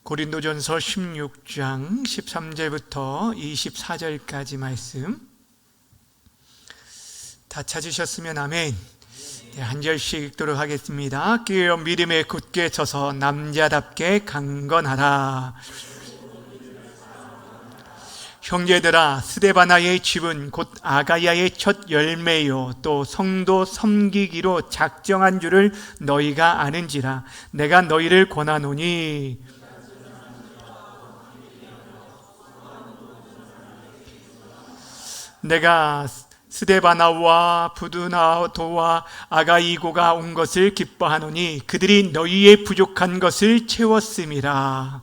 고린도전서 16장 13절부터 24절까지 말씀 다 찾으셨으면 아멘. 한 절씩 읽도록 하겠습니다. 깨어 믿음에 굳게 서서 남자답게 강건하라. 형제들아, 스데바나의 집은 곧 아가야의 첫 열매요 또 성도 섬기기로 작정한 줄을 너희가 아는지라. 내가 너희를 권하노니 내가 스데바나와 부두나도와 아가이고가 온 것을 기뻐하노니 그들이 너희의 부족한 것을 채웠음이라.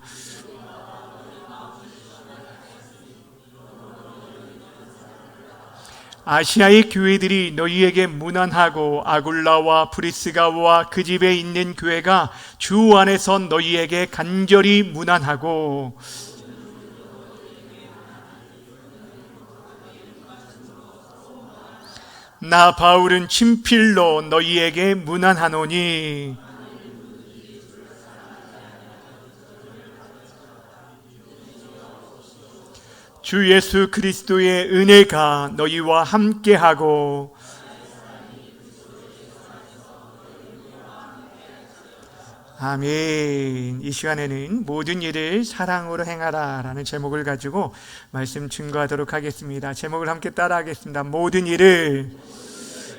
아시아의 교회들이 너희에게 무난하고 아굴라와 브리스가와 그 집에 있는 교회가 주 안에서 너희에게 간절히 무난하고 나 바울은 친필로 너희에게 문안하노니 주 예수 그리스도의 은혜가 너희와 함께하고 아멘. 이 시간에는 모든 일을 사랑으로 행하라 라는 제목을 가지고 말씀 증거하도록 하겠습니다. 제목을 함께 따라하겠습니다. 모든 일을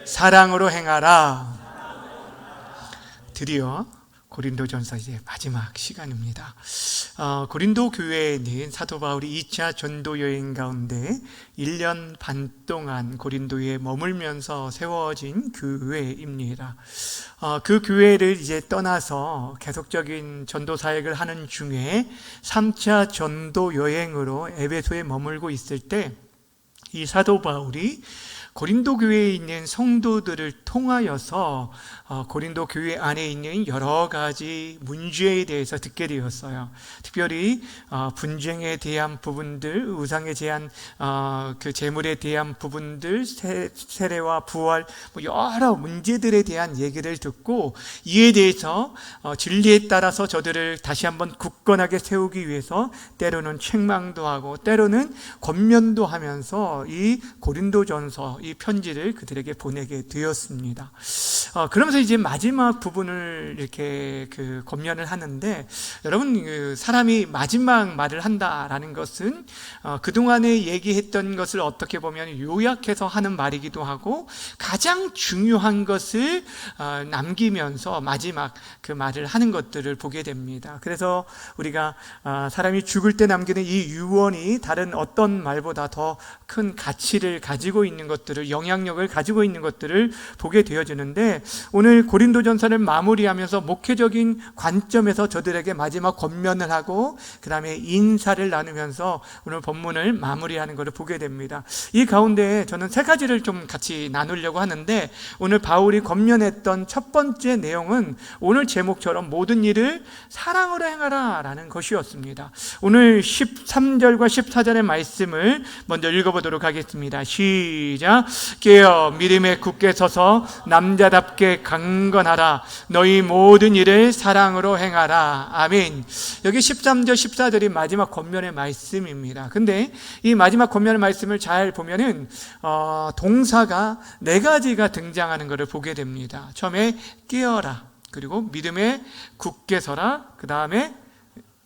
사랑으로 행하라. 드디어 고린도전서 이제 마지막 시간입니다. 고린도 교회에는 사도 바울이 2차 전도 여행 가운데 1년 반 동안 고린도에 머물면서 세워진 교회입니다. 그 교회를 이제 떠나서 계속적인 전도 사역을 하는 중에 3차 전도 여행으로 에베소에 머물고 있을 때 이 사도 바울이 고린도 교회에 있는 성도들을 통하여서 고린도 교회 안에 있는 여러 가지 문제에 대해서 듣게 되었어요. 특별히 분쟁에 대한 부분들, 우상에 대한 그 재물에 대한 부분들, 세례와 부활, 여러 문제들에 대한 얘기를 듣고 이에 대해서 진리에 따라서 저들을 다시 한번 굳건하게 세우기 위해서 때로는 책망도 하고 때로는 권면도 하면서 이 고린도전서 이 편지를 그들에게 보내게 되었습니다. 그러면서 이제 마지막 부분을 이렇게 권면을 하는데, 여러분, 사람이 마지막 말을 한다라는 것은 그동안에 얘기했던 것을 어떻게 보면 요약해서 하는 말이기도 하고 가장 중요한 것을 남기면서 마지막 그 말을 하는 것들을 보게 됩니다. 그래서 우리가 사람이 죽을 때 남기는 이 유언이 다른 어떤 말보다 더 큰 가치를 가지고 있는 것들을, 영향력을 가지고 있는 것들을 보게 되어지는데, 오늘 고린도전서를 마무리하면서 목회적인 관점에서 저들에게 마지막 권면을 하고 그 다음에 인사를 나누면서 오늘 본문을 마무리하는 것을 보게 됩니다. 이 가운데 저는 세 가지를 좀 같이 나누려고 하는데, 오늘 바울이 권면했던 첫 번째 내용은 오늘 제목처럼 모든 일을 사랑으로 행하라 라는 것이었습니다. 오늘 13절과 14절의 말씀을 먼저 읽어보도록 하겠습니다. 시작. 깨어 믿음에 굳게 서서 남자답게 강건하라. 너희 모든 일을 사랑으로 행하라. 아멘. 여기 13절 14절이 마지막 권면의 말씀입니다. 근데 이 마지막 권면의 말씀을 잘 보면은 동사가 네 가지가 등장하는 것을 보게 됩니다. 처음에 깨어라, 그리고 믿음에 굳게 서라, 그 다음에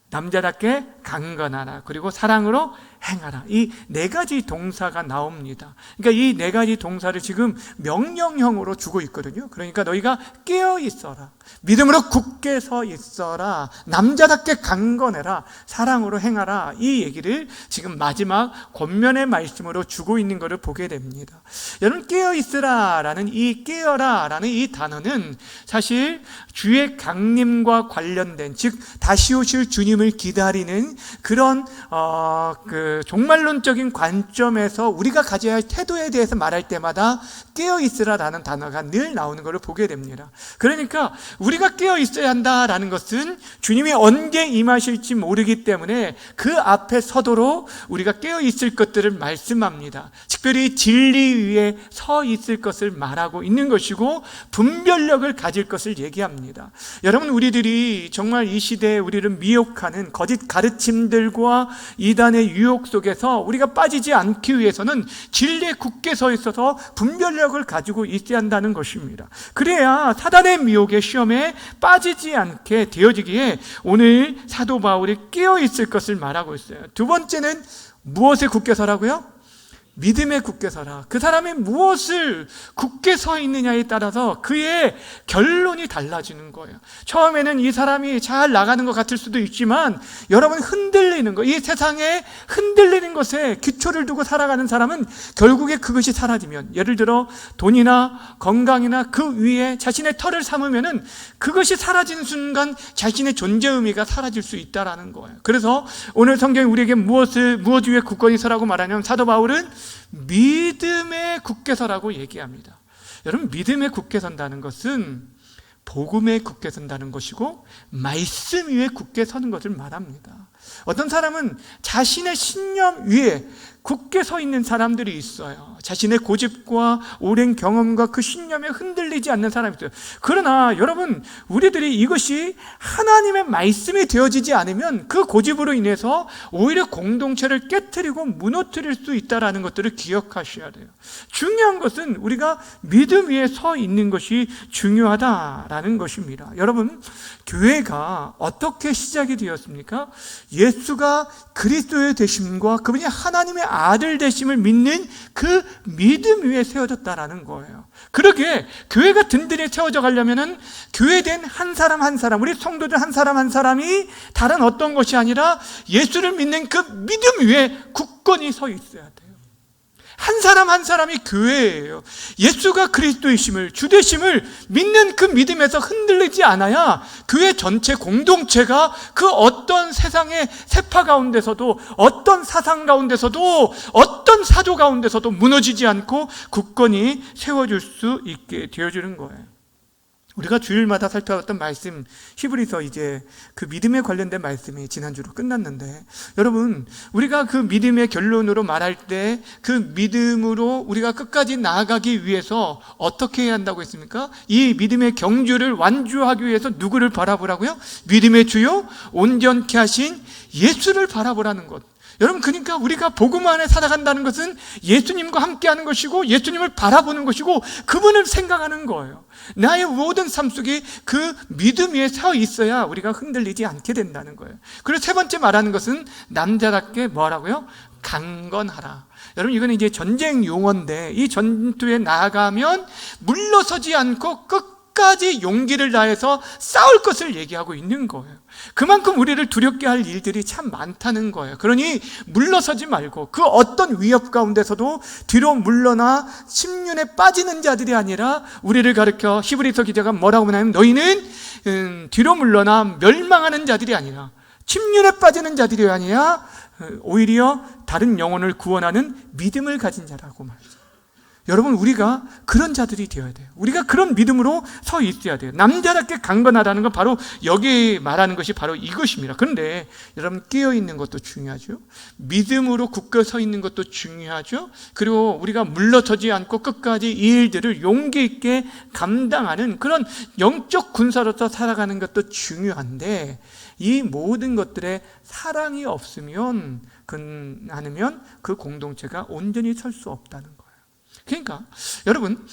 남자답게 강건하라, 그리고 사랑으로 행하라. 이 네 가지 동사가 나옵니다. 그러니까 이 네 가지 동사를 지금 명령형으로 주고 있거든요. 그러니까 너희가 깨어 있어라, 믿음으로 굳게 서 있어라, 남자답게 강건해라, 사랑으로 행하라. 이 얘기를 지금 마지막 권면의 말씀으로 주고 있는 것을 보게 됩니다. 여러분, 깨어 있으라라는 이 깨어라라는 이 단어는 사실 주의 강림과 관련된, 즉 다시 오실 주님을 기다리는 그런 종말론적인 관점에서 우리가 가져야 할 태도에 대해서 말할 때마다 깨어있으라라는 단어가 늘 나오는 것을 보게 됩니다. 그러니까 우리가 깨어있어야 한다라는 것은 주님이 언제 임하실지 모르기 때문에 그 앞에 서도록 우리가 깨어있을 것들을 말씀합니다. 특별히 진리 위에 서 있을 것을 말하고 있는 것이고 분별력을 가질 것을 얘기합니다. 여러분, 우리들이 정말 이 시대에 우리를 미혹하는 거짓 가르침들과 이단의 유혹 속에서 우리가 빠지지 않기 위해서는 진리에 굳게 서 있어서 분별력을 가지고 있어야 한다는 것입니다. 그래야 사단의 미혹의 시험에 빠지지 않게 되어지기에 오늘 사도 바울이 깨어 있을 것을 말하고 있어요. 두 번째는 무엇에 굳게 서라고요? 믿음에 굳게 서라. 그 사람이 무엇을 굳게 서 있느냐에 따라서 그의 결론이 달라지는 거예요. 처음에는 이 사람이 잘 나가는 것 같을 수도 있지만 여러분, 흔들리는 거, 이 세상에 흔들리는 것에 기초를 두고 살아가는 사람은 결국에 그것이 사라지면, 예를 들어 돈이나 건강이나 그 위에 자신의 털을 삼으면은 그것이 사라지는 순간 자신의 존재 의미가 사라질 수 있다라는 거예요. 그래서 오늘 성경이 우리에게 무엇 위에 굳건히 서라고 말하냐면 사도 바울은 믿음에 굳게 서라고 얘기합니다. 여러분, 믿음에 굳게 선다는 것은 복음에 굳게 선다는 것이고 말씀 위에 굳게 서는 것을 말합니다. 어떤 사람은 자신의 신념 위에 굳게 서 있는 사람들이 있어요. 자신의 고집과 오랜 경험과 그 신념에 흔들리지 않는 사람이 있어요. 그러나 여러분, 우리들이 이것이 하나님의 말씀이 되어지지 않으면 그 고집으로 인해서 오히려 공동체를 깨트리고 무너뜨릴 수 있다는 것들을 기억하셔야 돼요. 중요한 것은 우리가 믿음 위에 서 있는 것이 중요하다라는 것입니다. 여러분, 교회가 어떻게 시작이 되었습니까? 예수가 그리스도의 되심과 그분이 하나님의 아들 되심을 믿는 그 믿음 위에 세워졌다라는 거예요. 그러게 교회가 든든히 세워져 가려면은 교회된 한 사람 한 사람, 우리 성도들 한 사람 한 사람이 다른 어떤 것이 아니라 예수를 믿는 그 믿음 위에 굳건히 서 있어야 돼요. 한 사람 한 사람이 교회예요. 예수가 그리스도이심을, 주되심을 믿는 그 믿음에서 흔들리지 않아야 교회 전체 공동체가 그 어떤 세상의 세파 가운데서도, 어떤 사상 가운데서도, 어떤 사조 가운데서도 무너지지 않고 굳건히 세워줄 수 있게 되어주는 거예요. 우리가 주일마다 살펴봤던 말씀, 히브리서, 이제 그 믿음에 관련된 말씀이 지난주로 끝났는데, 여러분, 우리가 그 믿음의 결론으로 말할 때 그 믿음으로 우리가 끝까지 나아가기 위해서 어떻게 해야 한다고 했습니까? 이 믿음의 경주를 완주하기 위해서 누구를 바라보라고요? 믿음의 주요 온전케 하신 예수를 바라보라는 것. 여러분, 그러니까 우리가 복음 안에 살아간다는 것은 예수님과 함께하는 것이고 예수님을 바라보는 것이고 그분을 생각하는 거예요. 나의 모든 삶 속에 그 믿음 위에 서 있어야 우리가 흔들리지 않게 된다는 거예요. 그리고 세 번째 말하는 것은 남자답게 뭐라고요? 강건하라. 여러분, 이거는 이제 전쟁 용어인데, 이 전투에 나아가면 물러서지 않고 끝까지 용기를 다해서 싸울 것을 얘기하고 있는 거예요. 그만큼 우리를 두렵게 할 일들이 참 많다는 거예요. 그러니 물러서지 말고 그 어떤 위협 가운데서도 뒤로 물러나 침륜에 빠지는 자들이 아니라, 우리를 가르쳐 히브리서 기자가 뭐라고 하냐면, 너희는 뒤로 물러나 멸망하는 자들이 아니라, 침륜에 빠지는 자들이 아니라 오히려 다른 영혼을 구원하는 믿음을 가진 자라고 말이죠. 여러분, 우리가 그런 자들이 되어야 돼요. 우리가 그런 믿음으로 서 있어야 돼요. 남자답게 강건하다는 건 바로 여기 말하는 것이 바로 이것입니다. 그런데 여러분, 깨어있는 것도 중요하죠. 믿음으로 굳게 서 있는 것도 중요하죠. 그리고 우리가 물러서지 않고 끝까지 이 일들을 용기 있게 감당하는 그런 영적 군사로서 살아가는 것도 중요한데, 이 모든 것들에 사랑이 없으면 그 공동체가 온전히 설 수 없다는 거예요. 그러니까 여러분,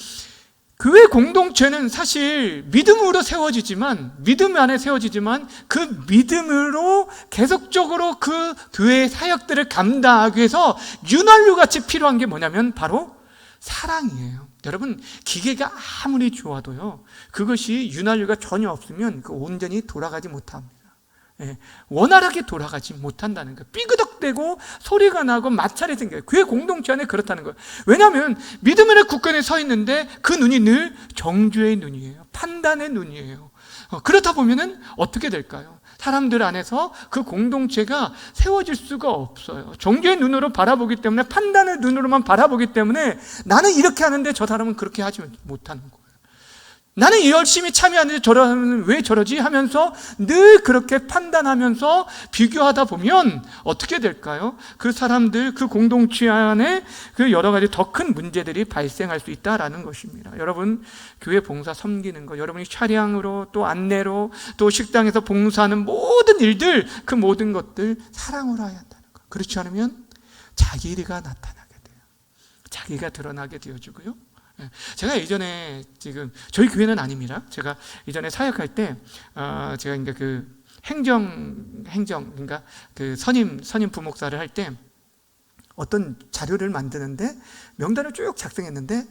교회 공동체는 사실 믿음으로 세워지지만, 믿음 안에 세워지지만, 그 믿음으로 계속적으로 그 교회의 사역들을 감당하기 위해서 윤활유같이 필요한 게 뭐냐면 바로 사랑이에요. 여러분, 기계가 아무리 좋아도요, 그것이 윤활유가 전혀 없으면 온전히 돌아가지 못합니다. 원활하게 돌아가지 못한다는 거예요. 삐그덕대고 소리가 나고 마찰이 생겨요. 교회 공동체 안에 그렇다는 거예요. 왜냐하면 믿음의 굳건히 서 있는데 그 눈이 늘 정죄의 눈이에요. 판단의 눈이에요. 그렇다 보면은 어떻게 될까요? 사람들 안에서 그 공동체가 세워질 수가 없어요. 종교의 눈으로 바라보기 때문에, 판단의 눈으로만 바라보기 때문에 나는 이렇게 하는데 저 사람은 그렇게 하지 못하는 거예요. 나는 열심히 참여하는데 저 사람은 왜 저러지 하면서 늘 그렇게 판단하면서 비교하다 보면 어떻게 될까요? 그 사람들, 그 공동체 안에 그 여러 가지 더 큰 문제들이 발생할 수 있다라는 것입니다. 여러분, 교회 봉사 섬기는 거, 여러분이 차량으로 또 안내로 또 식당에서 봉사하는 모든 일들, 그 모든 것들 사랑으로 해야 한다는 거. 그렇지 않으면 자기가 나타나게 돼요. 자기가 드러나게 되어지고요. 제가 예전에, 지금 저희 교회는 아닙니다. 제가 예전에 사역할 때 제가 이제 그 행정 그러니까 그 선임 부목사를 할 때 어떤 자료를 만드는데 명단을 쭉 작성했는데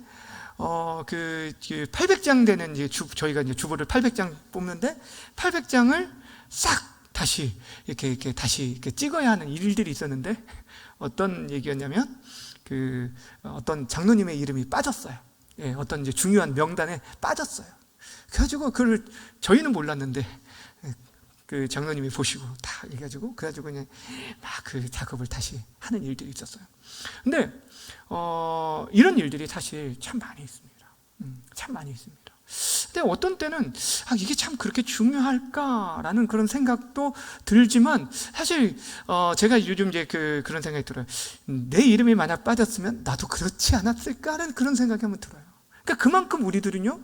그 800장 되는 이제 저희가 이제 주보를 800장 뽑는데 800장을 싹 다시 이렇게 다시 이렇게 찍어야 하는 일들이 있었는데 어떤 얘기였냐면 그 어떤 장로님의 이름이 빠졌어요. 예, 어떤 이제 중요한 명단에 빠졌어요. 그래가지고 그걸 저희는 몰랐는데 그 장로님이 보시고 다 해가지고 그래가지고 그냥 막 그 작업을 다시 하는 일들이 있었어요. 근데 이런 일들이 사실 참 많이 있습니다. 참 많이 있습니다. 근데 어떤 때는 이게 참 그렇게 중요할까라는 그런 생각도 들지만 사실 제가 요즘 이제 그런 생각이 들어요. 내 이름이 만약 빠졌으면 나도 그렇지 않았을까라는 그런 생각이 한번 들어요. 그러니까 그만큼 우리들은요,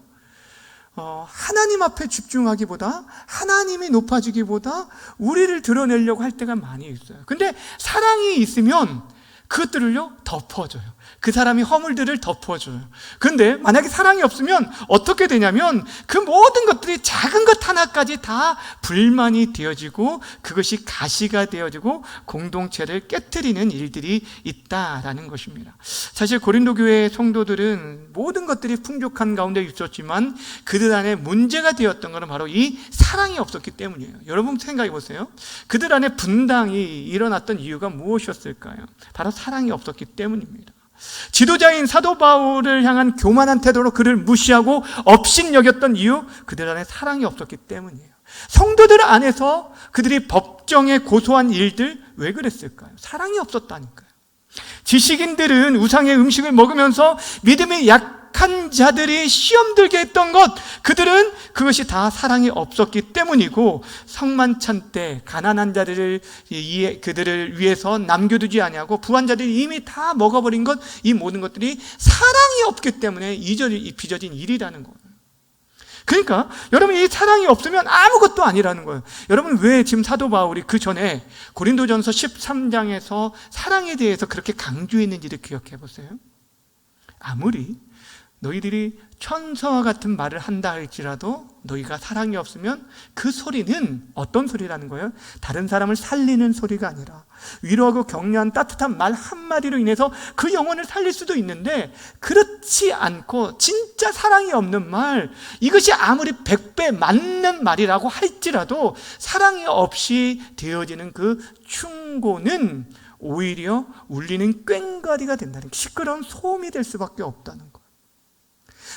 하나님 앞에 집중하기보다 하나님이 높아지기보다 우리를 드러내려고 할 때가 많이 있어요. 근데 사랑이 있으면 그것들을요 덮어줘요. 그 사람이 허물들을 덮어줘요. 그런데 만약에 사랑이 없으면 어떻게 되냐면 그 모든 것들이 작은 것 하나까지 다 불만이 되어지고 그것이 가시가 되어지고 공동체를 깨트리는 일들이 있다라는 것입니다. 사실 고린도 교회 성도들은 모든 것들이 풍족한 가운데 있었지만 그들 안에 문제가 되었던 것은 바로 이 사랑이 없었기 때문이에요. 여러분 생각해 보세요. 그들 안에 분당이 일어났던 이유가 무엇이었을까요? 바로 사랑이 없었기 때문입니다. 지도자인 사도 바울을 향한 교만한 태도로 그를 무시하고 업신여겼던 이유, 그들 안에 사랑이 없었기 때문이에요. 성도들 안에서 그들이 법정에 고소한 일들, 왜 그랬을까요? 사랑이 없었다니까요. 지식인들은 우상의 음식을 먹으면서 믿음이 약한 자들이 시험 들게 했던 것, 그들은 그것이 다 사랑이 없었기 때문이고, 성만찬 때 가난한 자들을 그들을 위해서 남겨두지 아니하고 부한 자들이 이미 다 먹어버린 것, 이 모든 것들이 사랑이 없기 때문에 빚어진 일이라는 거예요. 그러니까 여러분, 이 사랑이 없으면 아무것도 아니라는 거예요. 여러분, 왜 지금 사도 바울이 그 전에 고린도전서 13장에서 사랑에 대해서 그렇게 강조했는지를 기억해 보세요. 아무리 너희들이 천사와 같은 말을 한다 할지라도 너희가 사랑이 없으면 그 소리는 어떤 소리라는 거예요? 다른 사람을 살리는 소리가 아니라 위로하고 격려한 따뜻한 말 한마디로 인해서 그 영혼을 살릴 수도 있는데, 그렇지 않고 진짜 사랑이 없는 말, 이것이 아무리 100배 맞는 말이라고 할지라도 사랑이 없이 되어지는 그 충고는 오히려 울리는 꽹과리가 된다는, 시끄러운 소음이 될 수밖에 없다는 거예요.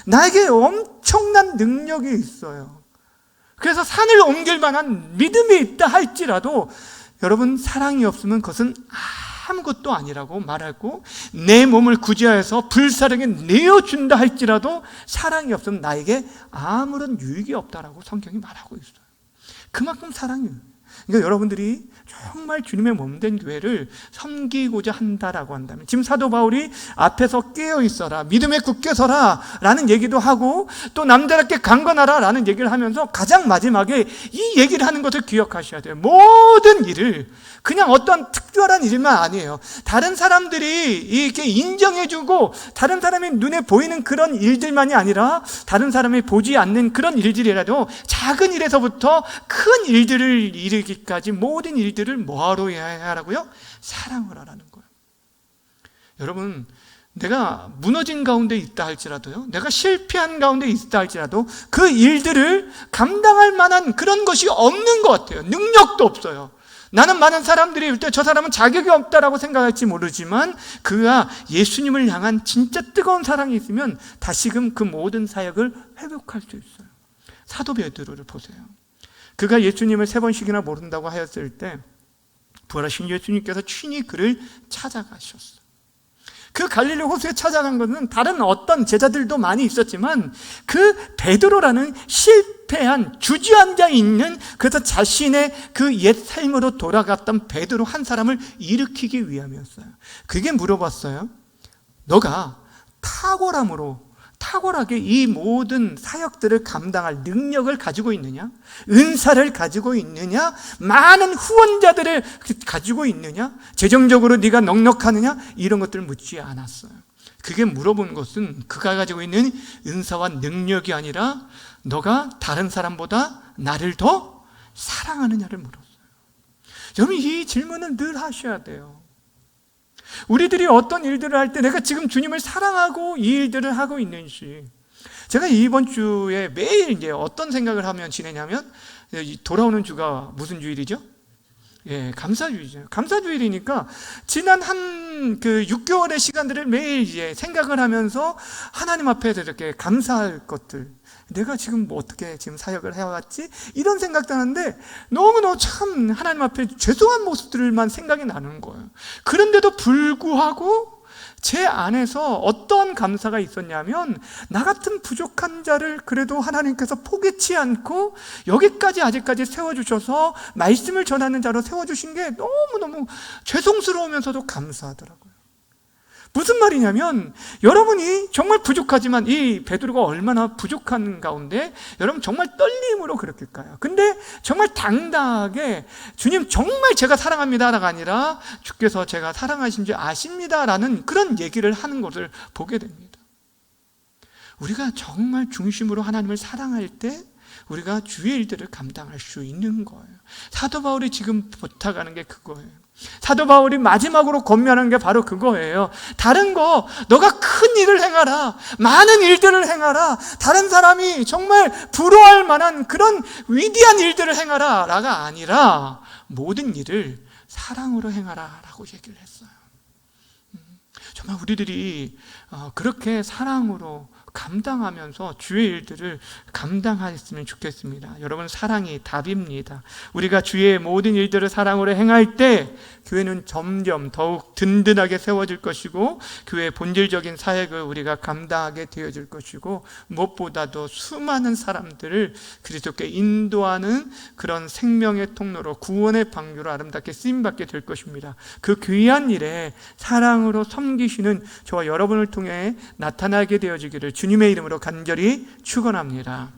나에게 엄청난 능력이 있어요. 그래서 산을 옮길 만한 믿음이 있다 할지라도 여러분, 사랑이 없으면 그것은 아무것도 아니라고 말하고, 내 몸을 구제해서 불사르게 내어준다 할지라도 사랑이 없으면 나에게 아무런 유익이 없다라고 성경이 말하고 있어요. 그만큼 사랑이, 그러니까 여러분들이 정말 주님의 몸된 교회를 섬기고자 한다라고 한다면, 지금 사도 바울이 앞에서 깨어 있어라, 믿음에 굳게 서라 라는 얘기도 하고, 또 남자답게 강건하라 라는 얘기를 하면서 가장 마지막에 이 얘기를 하는 것을 기억하셔야 돼요. 모든 일을, 그냥 어떤 특별한 일만 아니에요. 다른 사람들이 이렇게 인정해주고 다른 사람이 눈에 보이는 그런 일들만이 아니라, 다른 사람이 보지 않는 그런 일들이라도 작은 일에서부터 큰 일들을 이루기까지 모든 일들을 뭐하러 해야 하라고요? 사랑을 하라는 거예요. 여러분, 내가 무너진 가운데 있다 할지라도요, 내가 실패한 가운데 있다 할지라도 그 일들을 감당할 만한 그런 것이 없는 것 같아요. 능력도 없어요. 나는 많은 사람들이 볼 때 저 사람은 자격이 없다라고 생각할지 모르지만, 그가 예수님을 향한 진짜 뜨거운 사랑이 있으면 다시금 그 모든 사역을 회복할 수 있어요. 사도 베드로를 보세요. 그가 예수님을 3번씩이나 모른다고 하였을 때 부활하신 예수님께서 친히 그를 찾아가셨어요. 그 갈릴리 호수에 찾아간 것은 다른 어떤 제자들도 많이 있었지만 그 베드로라는 실패한 주저앉아 있는, 그래서 자신의 그 옛 삶으로 돌아갔던 베드로 한 사람을 일으키기 위함이었어요. 그게 물어봤어요. 너가 탁월하게 이 모든 사역들을 감당할 능력을 가지고 있느냐? 은사를 가지고 있느냐? 많은 후원자들을 가지고 있느냐? 재정적으로 네가 넉넉하느냐? 이런 것들을 묻지 않았어요. 그게 물어본 것은 그가 가지고 있는 은사와 능력이 아니라 너가 다른 사람보다 나를 더 사랑하느냐를 물었어요. 여러분, 이 질문은 늘 하셔야 돼요. 우리들이 어떤 일들을 할 때 내가 지금 주님을 사랑하고 이 일들을 하고 있는지. 제가 이번 주에 매일 이제 어떤 생각을 하면 지내냐면, 돌아오는 주가 무슨 주일이죠? 예, 감사주일이죠. 감사주일이니까 지난 그 6개월의 시간들을 매일 이제 생각을 하면서 하나님 앞에서 이렇게 감사할 것들, 내가 지금 뭐 어떻게 지금 사역을 해왔지? 이런 생각도 하는데 너무너무 참 하나님 앞에 죄송한 모습들만 생각이 나는 거예요. 그런데도 불구하고 제 안에서 어떤 감사가 있었냐면, 나 같은 부족한 자를 그래도 하나님께서 포기치 않고 여기까지 아직까지 세워주셔서 말씀을 전하는 자로 세워주신 게 너무너무 죄송스러우면서도 감사하더라고요. 무슨 말이냐면, 여러분이 정말 부족하지만 이 베드로가 얼마나 부족한 가운데 여러분 정말 떨림으로 그랬을까요? 근데 정말 당당하게 주님 정말 제가 사랑합니다가 아니라 주께서 제가 사랑하신 줄 아십니다라는 그런 얘기를 하는 것을 보게 됩니다. 우리가 정말 중심으로 하나님을 사랑할 때 우리가 주의 일들을 감당할 수 있는 거예요. 사도 바울이 지금 부탁하는 게 그거예요. 사도 바울이 마지막으로 권면하는 게 바로 그거예요. 다른 거, 너가 큰 일을 행하라, 많은 일들을 행하라, 다른 사람이 정말 부러워할 만한 그런 위대한 일들을 행하라 라가 아니라 모든 일을 사랑으로 행하라 라고 얘기를 했어요. 정말 우리들이 그렇게 사랑으로 감당하면서 주의 일들을 감당했으면 좋겠습니다. 여러분, 사랑이 답입니다. 우리가 주의 모든 일들을 사랑으로 행할 때 교회는 점점 더욱 든든하게 세워질 것이고, 교회의 본질적인 사역을 우리가 감당하게 되어질 것이고, 무엇보다도 수많은 사람들을 그리스도께 인도하는 그런 생명의 통로로, 구원의 방주로 아름답게 쓰임받게 될 것입니다. 그 귀한 일에 사랑으로 섬기시는 저와 여러분을 통해 나타나게 되어지기를 주님의 이름으로 간절히 축원합니다.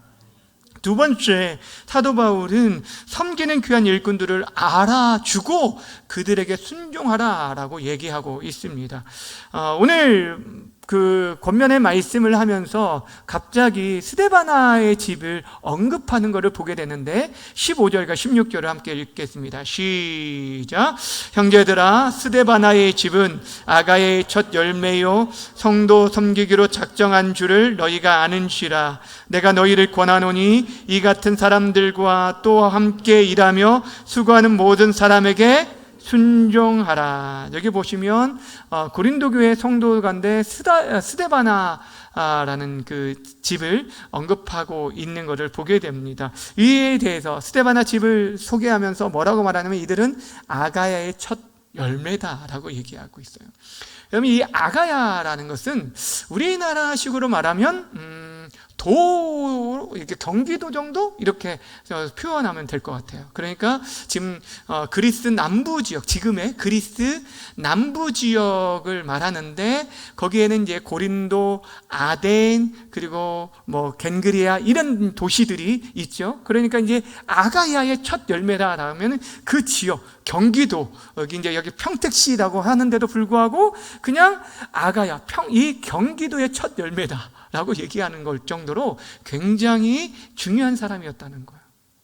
두 번째, 사도 바울은 섬기는 귀한 일꾼들을 알아주고 그들에게 순종하라라고 얘기하고 있습니다. 오늘 그 권면의 말씀을 하면서 갑자기 스데바나의 집을 언급하는 것을 보게 되는데 15절과 16절을 함께 읽겠습니다. 시작. 형제들아, 스데바나의 집은 아가야의 첫 열매요 성도 섬기기로 작정한 줄을 너희가 아는시라. 내가 너희를 권하노니 이 같은 사람들과 또 함께 일하며 수고하는 모든 사람에게 순종하라. 여기 보시면 고린도 교회 성도 가운데 스데바나라는 그 집을 언급하고 있는 것을 보게 됩니다. 이에 대해서 스데바나 집을 소개하면서 뭐라고 말하냐면, 이들은 아가야의 첫 열매다라고 얘기하고 있어요. 여러분, 이 아가야라는 것은 우리나라식으로 말하면 이렇게 경기도 정도 이렇게 표현하면 될 것 같아요. 그러니까 지금 그리스 남부 지역, 지금의 그리스 남부 지역을 말하는데, 거기에는 이제 고린도, 아덴, 그리고 뭐 겐그리아 이런 도시들이 있죠. 그러니까 이제 아가야의 첫 열매다라면 그 지역, 경기도, 여기 평택시라고 하는데도 불구하고 그냥 아가야, 이 경기도의 첫 열매다 라고 얘기하는 걸 정도로 굉장히 중요한 사람이었다는 거예요.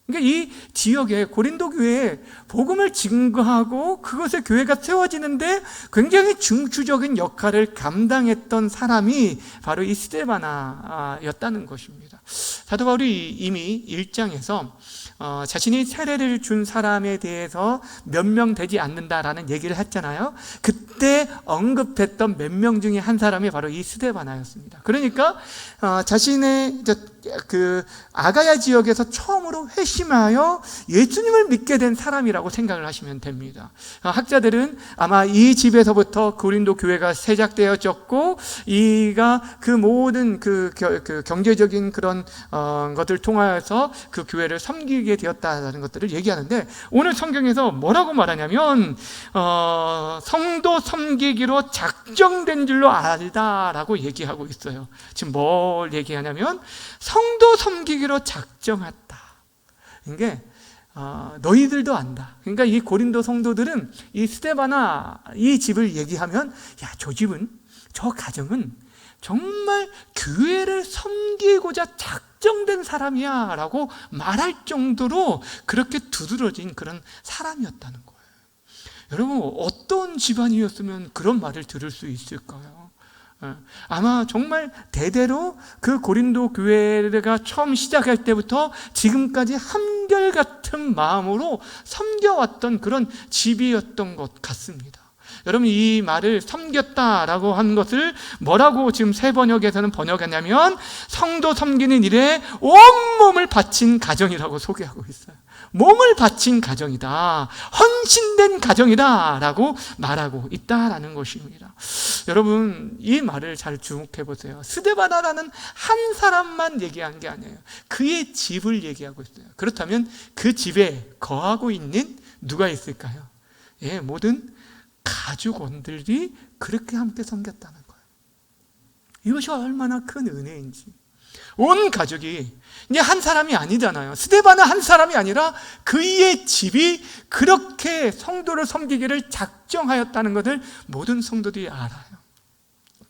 그러니까 이 지역에, 고린도 교회에 복음을 증거하고 그것의 교회가 세워지는데 굉장히 중추적인 역할을 감당했던 사람이 바로 이 스데바나였다는 것입니다. 사도 바울이 이미 1장에서 자신이 세례를 준 사람에 대해서 몇 명 되지 않는다라는 얘기를 했잖아요. 그때 언급했던 몇 명 중에 한 사람이 바로 이 스데바나였습니다. 그러니까 자신의 그 아가야 지역에서 처음으로 회심하여 예수님을 믿게 된 사람이라고 생각을 하시면 됩니다. 학자들은 아마 이 집에서부터 고린도 교회가 시작되어졌고, 이가 그 모든 그 경제적인 그런 것을 통하여서 그 교회를 섬기게 되었다는 것들을 얘기하는데, 오늘 성경에서 뭐라고 말하냐면 성도 섬기기로 작정된 줄로 알다라고 얘기하고 있어요. 지금 뭘 얘기하냐면 성도 섬기기로 작정했다. 이게 너희들도 안다. 그러니까 이 고린도 성도들은 이 스데바나 이 집을 얘기하면, 야, 저 집은, 저 가정은 정말 교회를 섬기고자 작정된 사람이야 라고 말할 정도로 그렇게 두드러진 그런 사람이었다는 거예요. 여러분, 어떤 집안이었으면 그런 말을 들을 수 있을까요? 아마 정말 대대로 그 고린도 교회가 처음 시작할 때부터 지금까지 한결같은 마음으로 섬겨왔던 그런 집이었던 것 같습니다. 여러분, 이 말을 섬겼다라고 한 것을 뭐라고 지금 새 번역에서는 번역했냐면 성도 섬기는 일에 온몸을 바친 가정이라고 소개하고 있어요. 몸을 바친 가정이다, 헌신된 가정이다 라고 말하고 있다라는 것입니다. 여러분, 이 말을 잘 주목해 보세요. 스데바나라는 한 사람만 얘기한 게 아니에요. 그의 집을 얘기하고 있어요. 그렇다면 그 집에 거하고 있는 누가 있을까요? 예, 모든 가족원들이 그렇게 함께 섬겼다는 거예요. 이것이 얼마나 큰 은혜인지. 온 가족이 이제 한 사람이 아니잖아요. 스데바나 한 사람이 아니라 그의 집이 그렇게 성도를 섬기기를 작정하였다는 것을 모든 성도들이 알아요.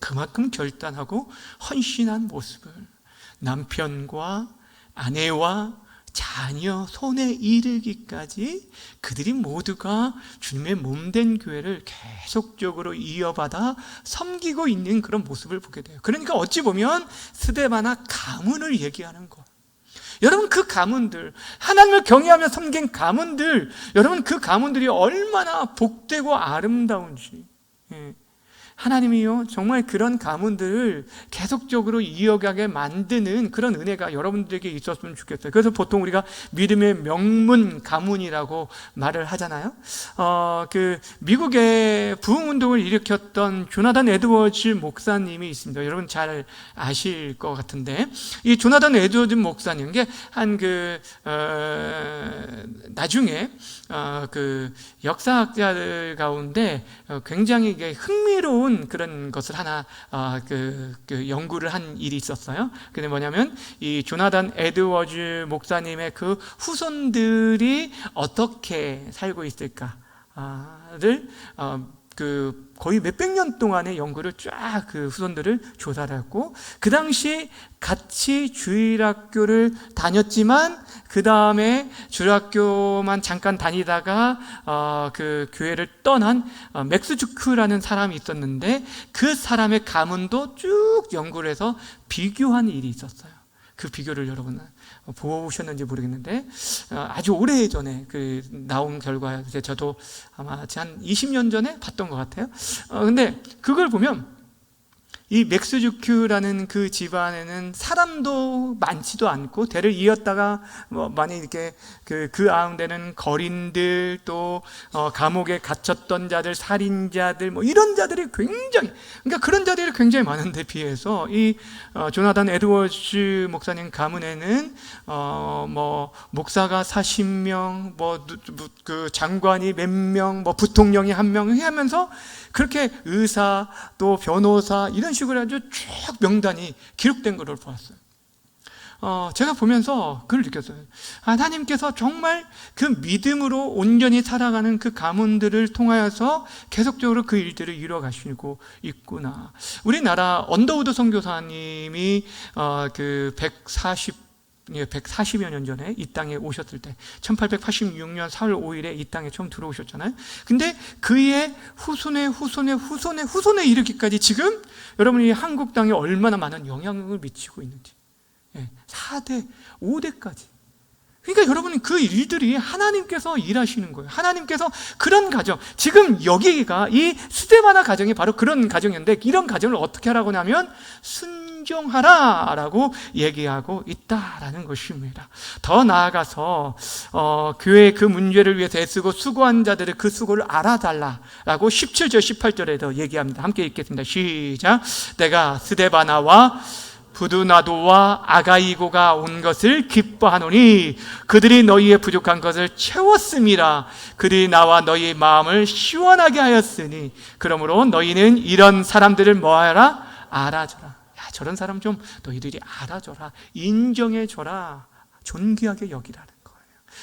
그만큼 결단하고 헌신한 모습을 남편과 아내와 자녀 손에 이르기까지 그들이 모두가 주님의 몸된 교회를 계속적으로 이어받아 섬기고 있는 그런 모습을 보게 돼요. 그러니까 어찌 보면 스데바나 가문을 얘기하는 거. 여러분, 그 가문들, 하나님을 경외하며 섬긴 가문들, 여러분 그 가문들이 얼마나 복되고 아름다운지. 하나님이요, 정말 그런 가문들을 계속적으로 이어가게 만드는 그런 은혜가 여러분들에게 있었으면 좋겠어요. 그래서 보통 우리가 믿음의 명문 가문이라고 말을 하잖아요. 그 미국의 부흥운동을 일으켰던 조나단 에드워즈 목사님이 있습니다. 여러분 잘 아실 것 같은데, 이 조나단 에드워즈 목사님, 게 한 나중에 그 역사학자들 가운데 굉장히 이게 흥미로운 그런 것을 하나 연구를 한 일이 있었어요. 그게 뭐냐면 이 조나단 에드워즈 목사님의 그 후손들이 어떻게 살고 있을까를 거의 몇백 년 동안의 연구를 쫙 그 후손들을 조사를 했고, 그 당시 같이 주일학교를 다녔지만 그 다음에 주일학교만 잠깐 다니다가 그 교회를 떠난 맥스 주크라는 사람이 있었는데, 그 사람의 가문도 쭉 연구를 해서 비교한 일이 있었어요. 그 비교를 여러분 보셨는지 모르겠는데, 아주 오래전에 나온 결과예요. 저도 아마 한 20년 전에 봤던 것 같아요. 근데 그걸 보면 이 맥스주큐라는 그 집안에는 사람도 많지도 않고, 대를 이었다가 많이 이렇게 그 가운데는 거린들, 또 감옥에 gat혔던 자들, 살인자들, 이런 자들이 굉장히, 그러니까 그런 자들이 굉장히 많은데 비해서 이 조나단 에드워즈 목사님 가문에는 목사가 40명, 그 장관이 몇 명, 부통령이 1명 하면서 그렇게 의사, 또 변호사, 이런 식으로 아주 쭉 명단이 기록된 것을 보았어요. 제가 보면서 그걸 느꼈어요. 하나님께서 정말 그 믿음으로 온전히 살아가는 그 가문들을 통하여서 계속적으로 그 일들을 이루어 가시고 있구나. 우리나라 언더우드 선교사님이 140여 년 전에 이 땅에 오셨을 때, 1886년 4월 5일에 이 땅에 처음 들어오셨잖아요. 근데 그의 후손에 이르기까지 지금 여러분이 한국 땅에 얼마나 많은 영향을 미치고 있는지, 4대, 5대까지 그러니까 여러분, 그 일들이 하나님께서 일하시는 거예요. 하나님께서 그런 가정, 지금 여기가 이 스데바나 가정이 바로 그런 가정인데, 이런 가정을 어떻게 하라고 하냐면 순종하라 라고 얘기하고 있다라는 것입니다. 더 나아가서 교회의 그 문제를 위해서 애쓰고 수고한 자들의 그 수고를 알아달라라고 17절 18절에도 얘기합니다. 함께 읽겠습니다. 시작. 내가 스데바나와 부두나도와 아가이고가 온 것을 기뻐하노니 그들이 너희의 부족한 것을 채웠음이라. 그들이 나와 너희의 마음을 시원하게 하였으니 그러므로 너희는 이런 사람들을 뭐하라? 알아줘라. 야, 저런 사람 좀 너희들이 알아줘라, 인정해줘라, 존귀하게 여기라는 거예요.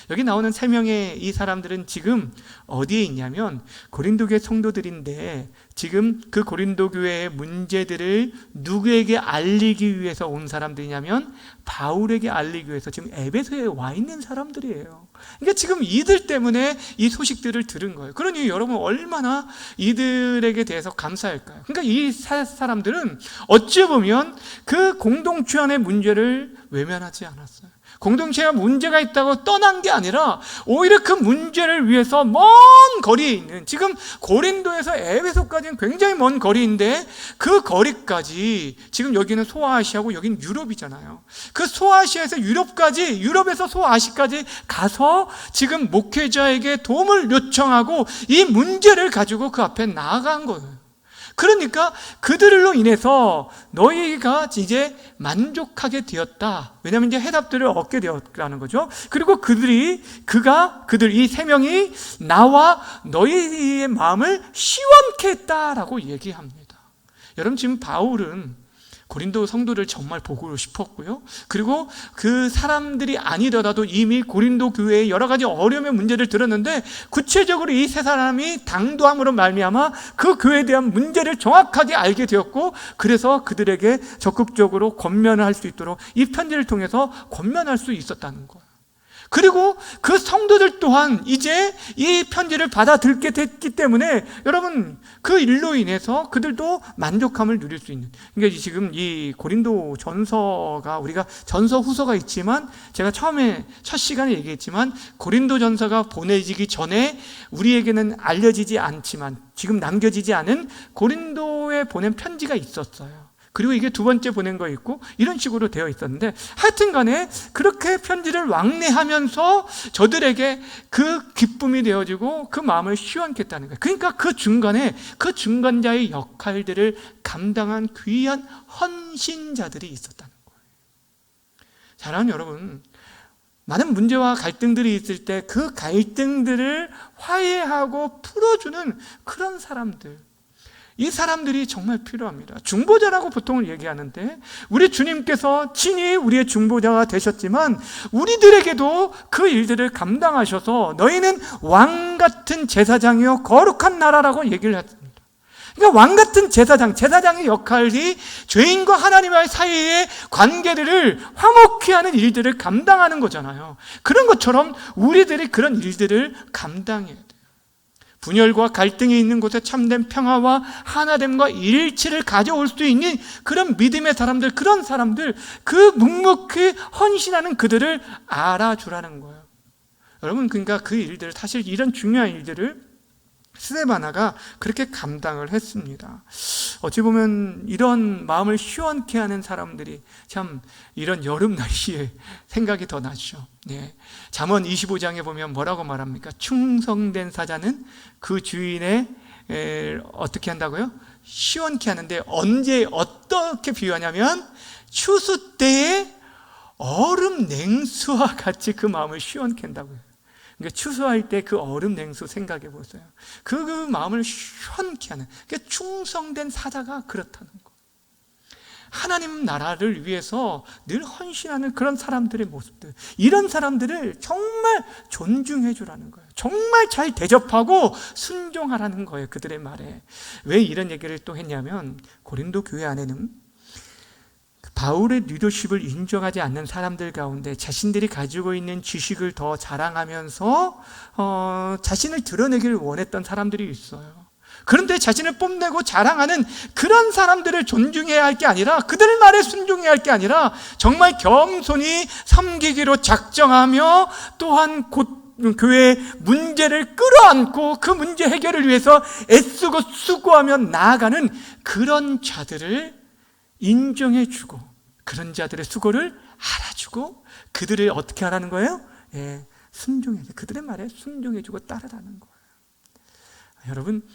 여기 나오는 3명의 이 사람들은 지금 어디에 있냐면 고린도 교회 성도들인데, 지금 그 고린도 교회의 문제들을 누구에게 알리기 위해서 온 사람들이냐면 바울에게 알리기 위해서 지금 에베소에 와 있는 사람들이에요. 그러니까 지금 이들 때문에 이 소식들을 들은 거예요. 그러니 여러분 얼마나 이들에게 대해서 감사할까요? 그러니까 이 사람들은 어찌 보면 그 공동체 안의 문제를 외면하지 않았어요. 공동체가 문제가 있다고 떠난 게 아니라 오히려 그 문제를 위해서 먼 거리에 있는, 지금 고린도에서 에베소까지는 굉장히 먼 거리인데 그 거리까지, 지금 여기는 소아시아고 여기는 유럽이잖아요. 그 소아시아에서 유럽까지, 유럽에서 소아시아까지 가서 지금 목회자에게 도움을 요청하고 이 문제를 가지고 그 앞에 나아간 거예요. 그러니까 그들로 인해서 너희가 이제 만족하게 되었다. 왜냐하면 이제 해답들을 얻게 되었다는 거죠. 그리고 그들 이 3명이 나와 너희의 마음을 시원케 했다라고 얘기합니다. 여러분, 지금 바울은 고린도 성도를 정말 보고 싶었고요. 그리고 그 사람들이 아니더라도 이미 고린도 교회의 여러 가지 어려움의 문제를 들었는데, 구체적으로 이 3사람이 당도함으로 말미암아 그 교회에 대한 문제를 정확하게 알게 되었고, 그래서 그들에게 적극적으로 권면을 할 수 있도록 이 편지를 통해서 권면할 수 있었다는 거예요. 그리고 그 성도들 또한 이제 이 편지를 받아들게 됐기 때문에 여러분, 그 일로 인해서 그들도 만족함을 누릴 수 있는, 그러니까 지금 이 고린도 전서가, 우리가 전서 후서가 있지만 제가 처음에 첫 시간에 얘기했지만 고린도 전서가 보내지기 전에 우리에게는 알려지지 않지만 지금 남겨지지 않은 고린도에 보낸 편지가 있었어요. 그리고 이게 2번째 보낸 거 있고 이런 식으로 되어 있었는데, 하여튼 간에 그렇게 편지를 왕래하면서 저들에게 그 기쁨이 되어지고 그 마음을 시원케 했다는 거예요. 그러니까 그 중간에 그 중간자의 역할들을 감당한 귀한 헌신자들이 있었다는 거예요. 사랑하는 여러분, 많은 문제와 갈등들이 있을 때 그 갈등들을 화해하고 풀어주는 그런 사람들, 이 사람들이 정말 필요합니다. 중보자라고 보통을 얘기하는데, 우리 주님께서 친히 우리의 중보자가 되셨지만 우리들에게도 그 일들을 감당하셔서 너희는 왕같은 제사장이요 거룩한 나라라고 얘기를 했습니다. 그러니까 왕같은 제사장의 역할이 죄인과 하나님과의 사이의 관계들을 화목케 하는 일들을 감당하는 거잖아요. 그런 것처럼 우리들이 그런 일들을 감당해야 돼요. 분열과 갈등이 있는 곳에 참된 평화와 하나됨과 일치를 가져올 수 있는 그런 믿음의 사람들, 그런 사람들, 그 묵묵히 헌신하는 그들을 알아주라는 거예요. 여러분, 그러니까 그 일들, 사실 이런 중요한 일들을 스데바나가 그렇게 감당을 했습니다. 어찌 보면 이런 마음을 시원케 하는 사람들이 참 이런 여름 날씨에 생각이 더 나죠. 네. 잠언 25장에 보면 뭐라고 말합니까? 충성된 사자는 그 주인의 어떻게 한다고요? 시원케 하는데, 언제 어떻게 비유하냐면 추수 때에 얼음 냉수와 같이 그 마음을 시원케 한다고요. 그러니까 추수할 때 그 얼음 냉수 생각해 보세요. 그 마음을 시원케 하는, 그러니까 충성된 사자가 그렇다는 거. 하나님 나라를 위해서 늘 헌신하는 그런 사람들의 모습들, 이런 사람들을 정말 존중해 주라는 거예요. 정말 잘 대접하고 순종하라는 거예요. 그들의 말에. 왜 이런 얘기를 또 했냐면, 고린도 교회 안에는 바울의 리더십을 인정하지 않는 사람들 가운데 자신들이 가지고 있는 지식을 더 자랑하면서 자신을 드러내기를 원했던 사람들이 있어요. 그런데 자신을 뽐내고 자랑하는 그런 사람들을 존중해야 할 게 아니라, 그들 말에 순종해야 할 게 아니라 정말 겸손히 섬기기로 작정하며, 또한 교회의 문제를 끌어안고 그 문제 해결을 위해서 애쓰고 수고하며 나아가는 그런 자들을 인정해주고, 그런 자들의 수고를 알아주고, 그들을 어떻게 하라는 거예요? 순종해서 그들의 말에 순종해주고 따르라는 거예요. 여러분,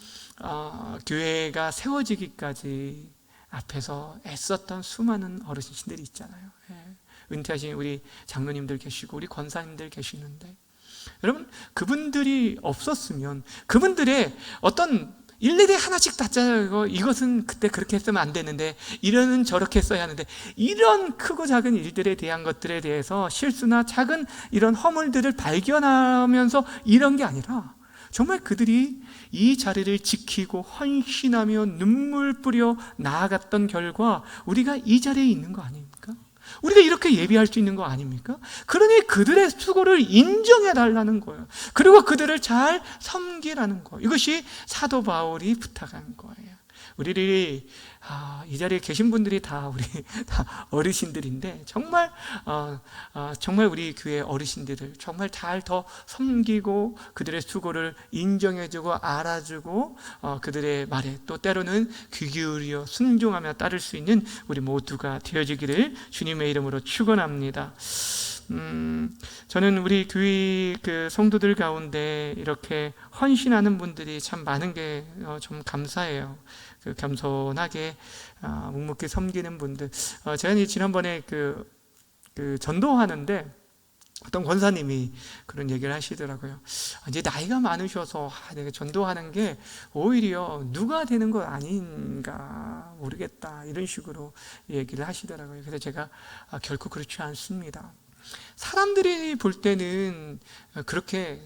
교회가 세워지기까지 앞에서 애썼던 수많은 어르신들이 있잖아요. 은퇴하신 우리 장로님들 계시고 우리 권사님들 계시는데, 여러분, 그분들이 없었으면, 그분들의 어떤 일일이 하나씩 다 짜고, 이것은 그때 그렇게 했으면 안 되는데, 이러는 저렇게 했어야 하는데, 이런 크고 작은 일들에 대한 것들에 대해서 실수나 작은 이런 허물들을 발견하면서 이런 게 아니라, 정말 그들이 이 자리를 지키고 헌신하며 눈물 뿌려 나아갔던 결과 우리가 이 자리에 있는 거 아닙니까? 우리가 이렇게 예비할 수 있는 거 아닙니까? 그러니 그들의 수고를 인정해 달라는 거예요. 그리고 그들을 잘 섬기라는 거예요. 이것이 사도 바울이 부탁한 거예요. 우리들이 이 자리에 계신 분들이 다 우리 다 어르신들인데, 정말 정말 우리 교회 어르신들을 정말 잘 더 섬기고 그들의 수고를 인정해주고 알아주고, 그들의 말에 또 때로는 귀 기울여 순종하며 따를 수 있는 우리 모두가 되어지기를 주님의 이름으로 축원합니다. 저는 우리 교회 그 성도들 가운데 이렇게 헌신하는 분들이 참 많은 게 좀 감사해요. 그 겸손하게 묵묵히 섬기는 분들. 제가 지난번에 그 전도하는데 어떤 권사님이 그런 얘기를 하시더라고요. 이제 나이가 많으셔서 내가 전도하는 게 오히려 누가 되는 거 아닌가 모르겠다, 이런 식으로 얘기를 하시더라고요. 그래서 제가 결코 그렇지 않습니다. 사람들이 볼 때는 그렇게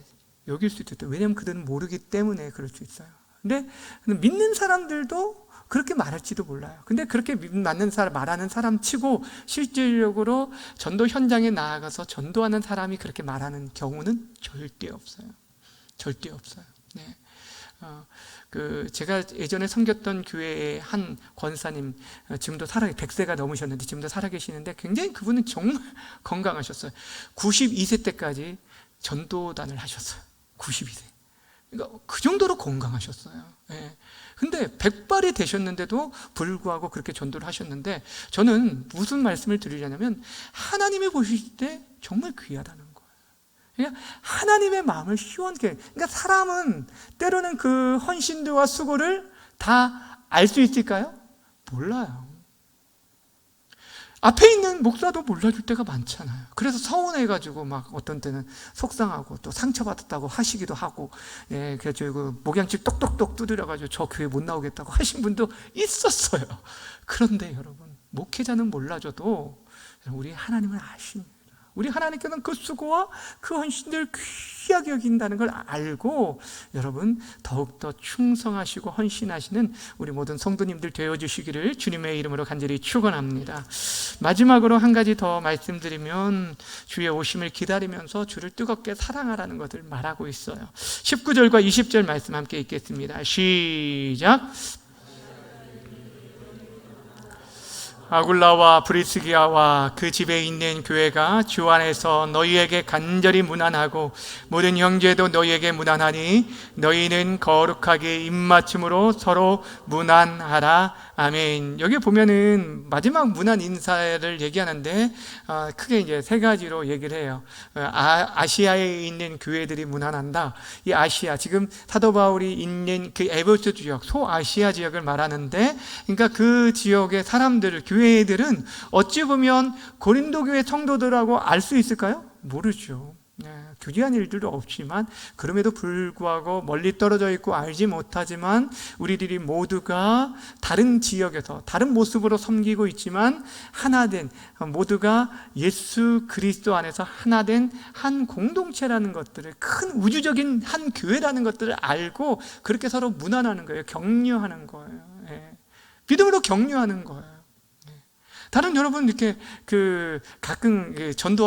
여길 수도 있다. 왜냐하면 그들은 모르기 때문에 그럴 수 있어요. 근데 믿는 사람들도 그렇게 말할지도 몰라요. 근데 그렇게 말하는 사람 치고 실질적으로 전도 현장에 나아가서 전도하는 사람이 그렇게 말하는 경우는 절대 없어요. 절대 없어요. 네. 제가 예전에 섬겼던 교회의 한 권사님, 지금도 100세가 넘으셨는데 지금도 살아계시는데, 굉장히 그분은 정말 건강하셨어요. 92세 때까지 전도단을 하셨어요. 92세. 그러니까 그 정도로 건강하셨어요. 근데 100발이 되셨는데도 불구하고 그렇게 전도를 하셨는데, 저는 무슨 말씀을 드리려냐면, 하나님이 보실 때 정말 귀하다는 거예요. 그러니까 하나님의 마음을 시원케, 그러니까 사람은 때로는 그 헌신도와 수고를 다 알 수 있을까요? 몰라요. 앞에 있는 목사도 몰라줄 때가 많잖아요. 그래서 서운해가지고 막 어떤 때는 속상하고 또 상처받았다고 하시기도 하고, 그래서 목양칠 똑똑똑 두드려가지고 저 교회 못 나오겠다고 하신 분도 있었어요. 그런데 여러분, 목회자는 몰라줘도 우리 하나님을 아십니다. 우리 하나님께서는 그 수고와 그 헌신들을 귀하게 여긴다는 걸 알고, 여러분 더욱더 충성하시고 헌신하시는 우리 모든 성도님들 되어주시기를 주님의 이름으로 간절히 축원합니다. 마지막으로 한 가지 더 말씀드리면, 주의 오심을 기다리면서 주를 뜨겁게 사랑하라는 것을 말하고 있어요. 19절과 20절 말씀 함께 읽겠습니다. 시작. 아굴라와 브리스기아와 그 집에 있는 교회가 주 안에서 너희에게 간절히 문안하고 모든 형제도 너희에게 문안하니 너희는 거룩하게 입맞춤으로 서로 문안하라. 아멘. 여기 보면은 마지막 문안 인사를 얘기하는데 크게 이제 세 가지로 얘기를 해요. 아시아에 있는 교회들이 문안한다. 이 아시아, 지금 사도 바울이 있는 그 에베소 지역, 소아시아 지역을 말하는데, 그러니까 그 지역의 사람들, 교회들은 어찌 보면 고린도 교회 성도들하고 알 수 있을까요? 모르죠. 교제한 일들도 없지만, 그럼에도 불구하고 멀리 떨어져 있고 알지 못하지만 우리들이 모두가 다른 지역에서 다른 모습으로 섬기고 있지만 하나된, 모두가 예수 그리스도 안에서 하나된 한 공동체라는 것들을, 큰 우주적인 한 교회라는 것들을 알고 그렇게 서로 문안하는 거예요. 격려하는 거예요. 믿음으로 격려하는 거예요. 다른 여러분 이렇게 가끔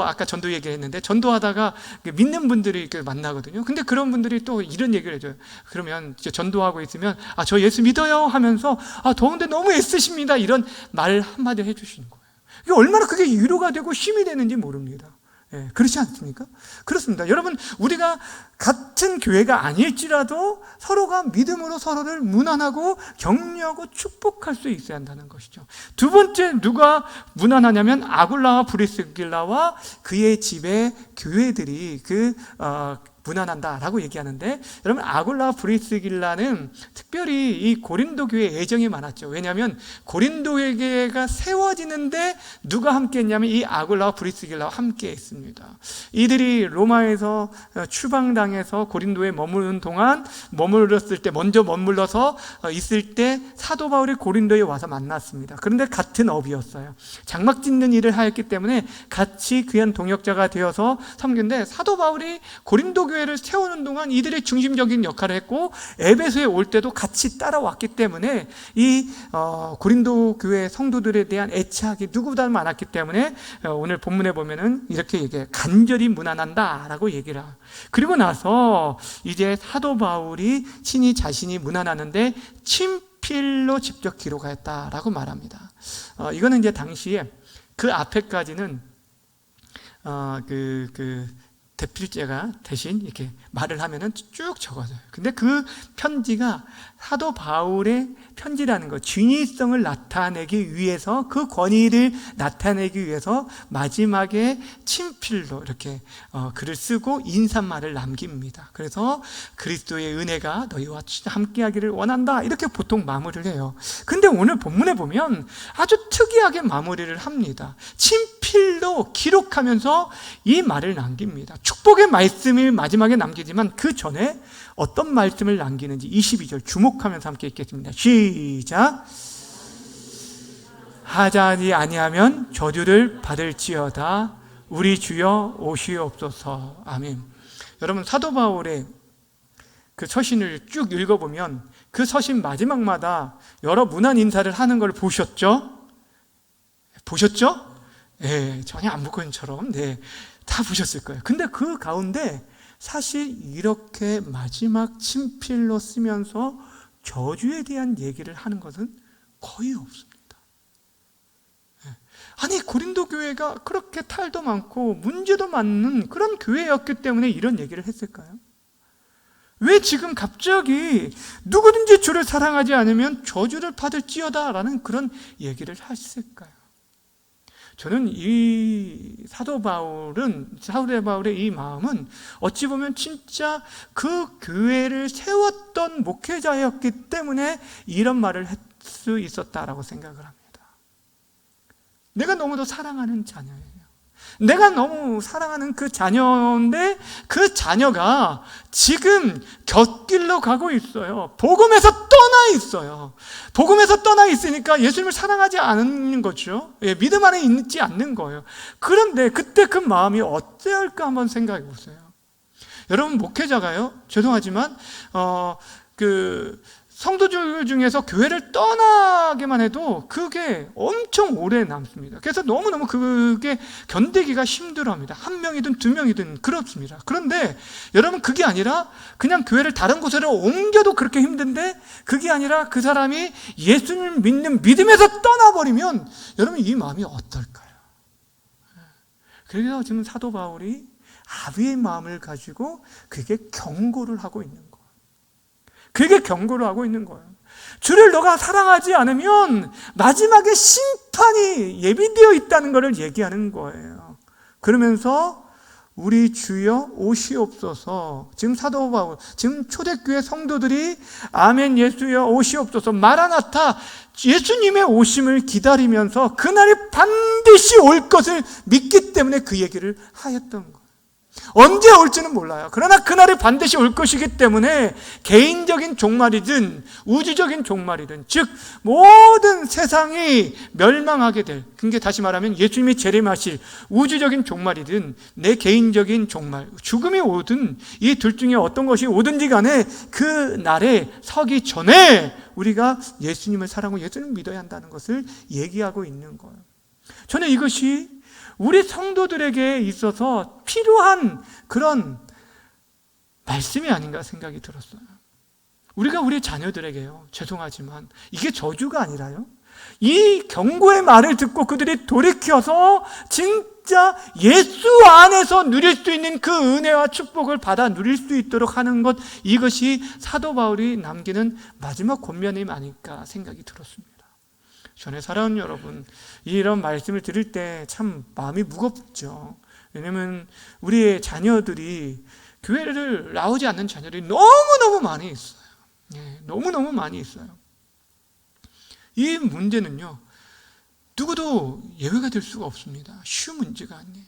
아까 전도 얘기했는데 전도하다가 믿는 분들이 이렇게 만나거든요. 근데 그런 분들이 또 이런 얘기를 해줘요. 그러면 전도하고 있으면 저 예수 믿어요 하면서 더운데 너무 애쓰십니다 이런 말 한마디 해주시는 거예요. 이게 얼마나 그게 위로가 되고 힘이 되는지 모릅니다. 그렇지 않습니까? 그렇습니다. 여러분, 우리가 같은 교회가 아닐지라도 서로가 믿음으로 서로를 문안하고 격려하고 축복할 수 있어야 한다는 것이죠. 두 번째, 누가 문안하냐면 아굴라와 브리스길라와 그의 집의 교회들이 문안한다라고 얘기하는데, 여러분, 아굴라와 브리스길라는 특별히 이 고린도 교회에 애정이 많았죠. 왜냐하면 고린도 교회가 세워지는데 누가 함께 했냐면 이 아굴라와 브리스길라와 함께 했습니다. 이들이 로마에서 추방당해서 고린도에 머무르는 동안 먼저 머물러서 있을 때 사도 바울이 고린도에 와서 만났습니다. 그런데 같은 업이었어요. 장막 짓는 일을 하였기 때문에 같이 귀한 동역자가 되어서 섬겼는데, 사도 바울이 고린도 교회를 세우는 동안 이들의 중심적인 역할을 했고 에베소에 올 때도 같이 따라왔기 때문에 이 고린도 교회 성도들에 대한 애착이 누구보다 많았기 때문에 오늘 본문에 보면은 이렇게 얘기해요. 간절히 문안한다라고 얘기를 해요. 그리고 나서 이제 사도 바울이 친히 자신이 문안하는데 친필로 직접 기록하였다라고 말합니다. 이거는 이제 당시에 그 앞에까지는 대필제가 대신 이렇게 말을 하면은 쭉 적어져요. 근데 그 편지가 사도 바울의 편지라는 것, 진위성을 나타내기 위해서, 그 권위를 나타내기 위해서 마지막에 친필로 이렇게 글을 쓰고 인사말을 남깁니다. 그래서 그리스도의 은혜가 너희와 함께하기를 원한다, 이렇게 보통 마무리를 해요. 근데 오늘 본문에 보면 아주 특이하게 마무리를 합니다. 친필로 기록하면서 이 말을 남깁니다. 축복의 말씀을 마지막에 남기지만 그 전에 어떤 말씀을 남기는지 22절 주목하면서 함께 읽겠습니다. 시작. 하지 아니하면 저주를 받을지어다. 우리 주여 오시옵소서. 아멘. 여러분, 사도 바울의 그 서신을 쭉 읽어보면 그 서신 마지막마다 여러 문안 인사를 하는 걸 보셨죠? 전혀 안 본 것처럼 다 보셨을 거예요. 근데 그 가운데 사실 이렇게 마지막 친필로 쓰면서 저주에 대한 얘기를 하는 것은 거의 없습니다. 아니, 고린도 교회가 그렇게 탈도 많고 문제도 많은 그런 교회였기 때문에 이런 얘기를 했을까요? 왜 지금 갑자기 누구든지 주를 사랑하지 않으면 저주를 받을지어다라는 그런 얘기를 했을까요? 저는 이 사도 바울의 이 마음은 어찌 보면 진짜 그 교회를 세웠던 목회자였기 때문에 이런 말을 할 수 있었다라고 생각을 합니다. 내가 너무도 사랑하는 자녀예요. 내가 너무 사랑하는 그 자녀인데 그 자녀가 지금 곁길로 가고 있어요. 복음에서 떠나 있어요. 복음에서 떠나 있으니까 예수님을 사랑하지 않는 거죠. 믿음 안에 있지 않는 거예요. 그런데 그때 그 마음이 어떨까 한번 생각해 보세요. 여러분, 목회자가요, 죄송하지만 성도들 중에서 교회를 떠나기만 해도 그게 엄청 오래 남습니다. 그래서 너무너무 그게 견디기가 힘들어합니다. 한 명이든 두 명이든 그렇습니다. 그런데 여러분, 그게 아니라 그냥 교회를 다른 곳으로 옮겨도 그렇게 힘든데, 그게 아니라 그 사람이 예수님을 믿는 믿음에서 떠나버리면 여러분, 이 마음이 어떨까요? 그래서 지금 사도 바울이 아비의 마음을 가지고 그게 경고를 하고 있는 거예요. 그게 경고를 하고 있는 거예요. 주를 너가 사랑하지 않으면 마지막에 심판이 예비되어 있다는 것을 얘기하는 거예요. 그러면서 우리 주여 오시옵소서. 지금 사도 바울, 지금 초대교회 성도들이 아멘 예수여 오시옵소서, 마라나타, 예수님의 오심을 기다리면서 그날이 반드시 올 것을 믿기 때문에 그 얘기를 하였던 거예요. 언제 올지는 몰라요. 그러나 그날이 반드시 올 것이기 때문에 개인적인 종말이든 우주적인 종말이든, 즉 모든 세상이 멸망하게 될, 그게 다시 말하면 예수님이 재림하실 우주적인 종말이든 내 개인적인 종말, 죽음이 오든 이 둘 중에 어떤 것이 오든지 간에 그 날에 서기 전에 우리가 예수님을 사랑하고 예수님을 믿어야 한다는 것을 얘기하고 있는 거예요. 저는 이것이 우리 성도들에게 있어서 필요한 그런 말씀이 아닌가 생각이 들었어요. 우리가 우리 자녀들에게요, 죄송하지만 이게 저주가 아니라요, 이 경고의 말을 듣고 그들이 돌이켜서 진짜 예수 안에서 누릴 수 있는 그 은혜와 축복을 받아 누릴 수 있도록 하는 것, 이것이 사도 바울이 남기는 마지막 권면이 아닐까 생각이 들었습니다. 전에 사랑하는 여러분, 이런 말씀을 들을 때 참 마음이 무겁죠. 왜냐하면 우리의 자녀들이, 교회를 나오지 않는 자녀들이 너무너무 많이 있어요. 너무너무 많이 있어요. 이 문제는요, 누구도 예외가 될 수가 없습니다. 쉬운 문제가 아니에요.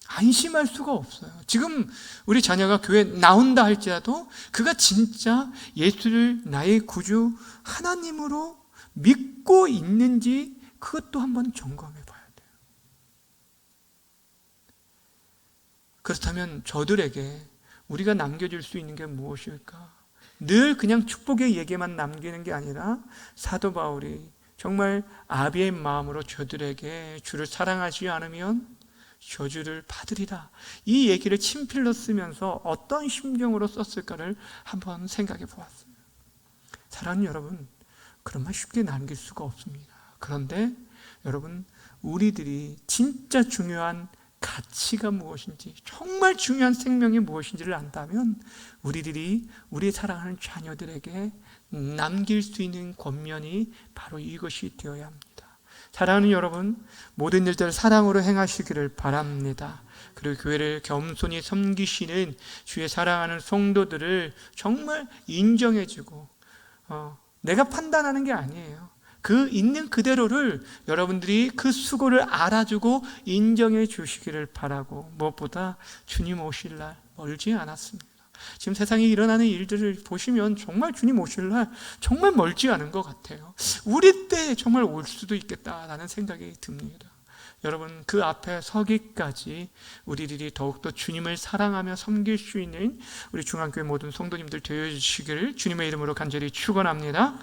안심할 수가 없어요. 지금 우리 자녀가 교회에 나온다 할지라도 그가 진짜 예수를 나의 구주 하나님으로 믿고 있는지 그것도 한번 점검해 봐야 돼요. 그렇다면 저들에게 우리가 남겨줄 수 있는 게 무엇일까? 늘 그냥 축복의 얘기만 남기는 게 아니라 사도 바울이 정말 아비의 마음으로 저들에게 주를 사랑하지 않으면 저주를 받으리라, 이 얘기를 친필로 쓰면서 어떤 심정으로 썼을까를 한번 생각해 보았어요. 사랑하는 여러분, 그런 말 쉽게 남길 수가 없습니다. 그런데 여러분, 우리들이 진짜 중요한 가치가 무엇인지, 정말 중요한 생명이 무엇인지를 안다면 우리들이 우리 사랑하는 자녀들에게 남길 수 있는 권면이 바로 이것이 되어야 합니다. 사랑하는 여러분, 모든 일들을 사랑으로 행하시기를 바랍니다. 그리고 교회를 겸손히 섬기시는 주의 사랑하는 성도들을 정말 인정해주고, 내가 판단하는 게 아니에요. 그 있는 그대로를 여러분들이 그 수고를 알아주고 인정해 주시기를 바라고, 무엇보다 주님 오실 날 멀지 않았습니다. 지금 세상에 일어나는 일들을 보시면 정말 주님 오실 날 정말 멀지 않은 것 같아요. 우리 때 정말 올 수도 있겠다라는 생각이 듭니다. 여러분, 그 앞에 서기까지 우리들이 더욱더 주님을 사랑하며 섬길 수 있는 우리 중앙교회 모든 성도님들 되어주시기를 주님의 이름으로 간절히 축원합니다.